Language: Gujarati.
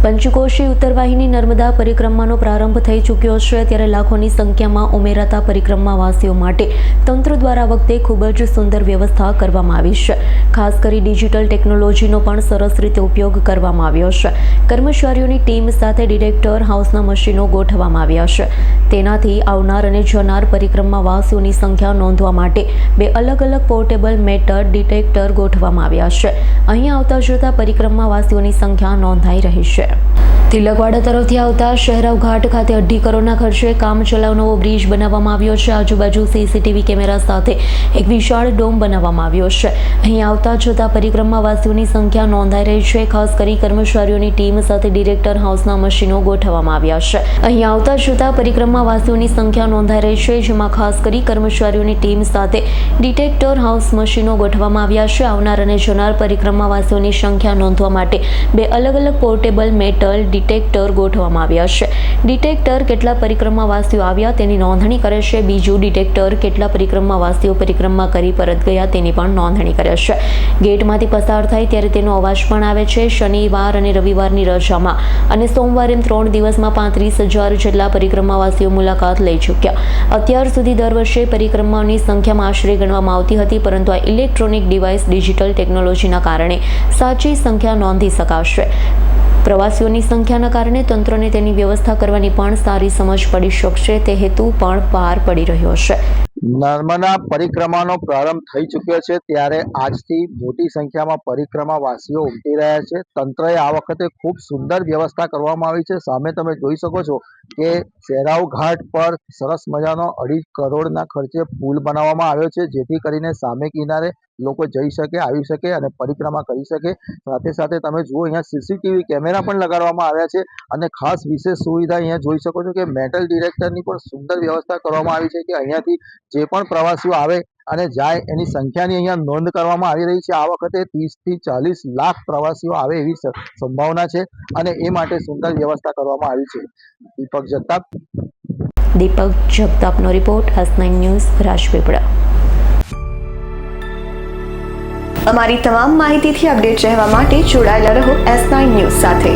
પંચકોશી ઉત્તરવાહિની નર્મદા પરિક્રમાનો પ્રારંભ થઈ ચૂક્યો છે, ત્યારે લાખોની સંખ્યામાં ઉમેરાતા પરિક્રમાવાસીઓ માટે તંત્ર દ્વારા આ વખતે ખૂબ જ સુંદર વ્યવસ્થા કરવામાં આવી છે. ખાસ કરી ડિજિટલ ટેકનોલોજીનો પણ સરસ રીતે ઉપયોગ કરવામાં આવ્યો છે. કર્મચારીઓની ટીમ સાથે ડિટેક્ટર હાઉસના મશીનો ગોઠવવામાં આવ્યા છે. તેનાથી આવનાર અને જનાર પરિક્રમાવાસીઓની સંખ્યા નોંધવા માટે 2 અલગ અલગ પોર્ટેબલ મેટર ડિટેક્ટર ગોઠવવામાં આવ્યા છે. અહીં આવતા જતા પરિક્રમાવાસીઓની સંખ્યા નોંધાઈ રહી છે. તિલકવાડા તરફથી આવતા શહેરાવ ઘાટ ખાતે 2.5 કરોડના ખર્ચે કામચલાઉ નવો બ્રિજ બનાવવામાં આવ્યો છે. આજુબાજુ સીસીટીવી કેમેરા સાથે એક વિશાળ ડોમ બનાવવામાં આવ્યો છે. અહીં આવતા જતા પરિક્રમાવાસીઓની સંખ્યા નોંધાઈ રહી છે. ખાસ કરી કર્મચારીઓની ટીમ સાથે ડિરેક્ટર હાઉસના મશીનો ગોઠવવામાં આવ્યા છે. અહીં આવતા જતા પરિક્રમાવાસીઓની સંખ્યા નોંધાઈ રહી છે, જેમાં ખાસ કરી કર્મચારીઓની ટીમ સાથે ડિટેક્ટર હાઉસ મશીનો ગોઠવવામાં આવ્યા છે. આવનાર અને જનાર પરિક્રમાવાસીઓની સંખ્યા નોંધવા માટે 2 અલગ અલગ પોર્ટેબલ મેટલ ડિટેક્ટર ગોઠવવામાં આવ્યા છે. ડિટેક્ટર કેટલા પરિક્રમાવાસીઓ આવ્યા તેની નોંધણી કરે છે. બીજું ડિટેક્ટર કેટલા પરિક્રમાવાસીઓ પરિક્રમા કરી પરત ગયા તેની પણ નોંધણી કરે છે. ગેટમાંથી પસાર થાય ત્યારે તેનો અવાજ પણ આવે છે. શનિવાર અને રવિવારની રજામાં અને સોમવારે 3 દિવસમાં 35,000 જેટલા પરિક્રમાવાસીઓ મુલાકાત લઈ ચૂક્યા. અત્યાર સુધી દર વર્ષે પરિક્રમાઓની સંખ્યામાં આશરે ગણવામાં આવતી હતી, પરંતુ આ ઇલેક્ટ્રોનિક ડિવાઇસ ડિજિટલ ટેકનોલોજીના કારણે સાચી સંખ્યા નોંધી શકાશે. પ્રવાસીઓની સંખ્યાના કારણે તંત્રને તેની વ્યવસ્થા કરવાની પણ સારી સમજ પડી શકશે, તે હેતુ પણ પાર પડી રહ્યો છે. નર્મદા પરિક્રમાનો પ્રારંભ થઈ ચૂક્યો છે, ત્યારે આજથી મોટી સંખ્યામાં પરિક્રમાવાસીઓ ઉમટી રહ્યા છે. તંત્રએ આ વખતે ખૂબ સુંદર વ્યવસ્થા કરવામાં આવી છે. સામે તમે જોઈ શકો છો કે શહેરાવ ઘાટ પર સરસ મજાનો 2.5 કરોડના ખર્ચે પુલ બનાવવામાં આવ્યો છે, જેથી કરીને સામે કિનારે લોકો જઈ શકે, આવી શકે અને પરિક્રમા કરી શકે. સાથે સાથે તમે જુઓ, અહીંયા સીસીટીવી કેમેરા પણ લગાડવામાં આવ્યા છે અને ખાસ વિશેષ સુવિધા અહીંયા જોઈ શકો છો કે મેટલ ડિટેક્ટરની પણ સુંદર વ્યવસ્થા કરવામાં આવી છે, કે અહીંયાથી જે પણ પ્રવાસીઓ આવે અને જાય એની સંખ્યાની અહીંયા નોંધ કરવામાં આવી રહી છે. આ વખતે 30 થી 40 લાખ પ્રવાસીઓ આવે એવી સંભાવના છે અને એ માટે સુંદર વ્યવસ્થા કરવામાં આવી છે. દીપક જગતાપનો રિપોર્ટ, S9 ન્યૂઝ, રાજપીપળા. અમારી તમામ માહિતીથી અપડેટ રહેવા માટે જોડાયેલા રહો S9 ન્યૂઝ સાથે.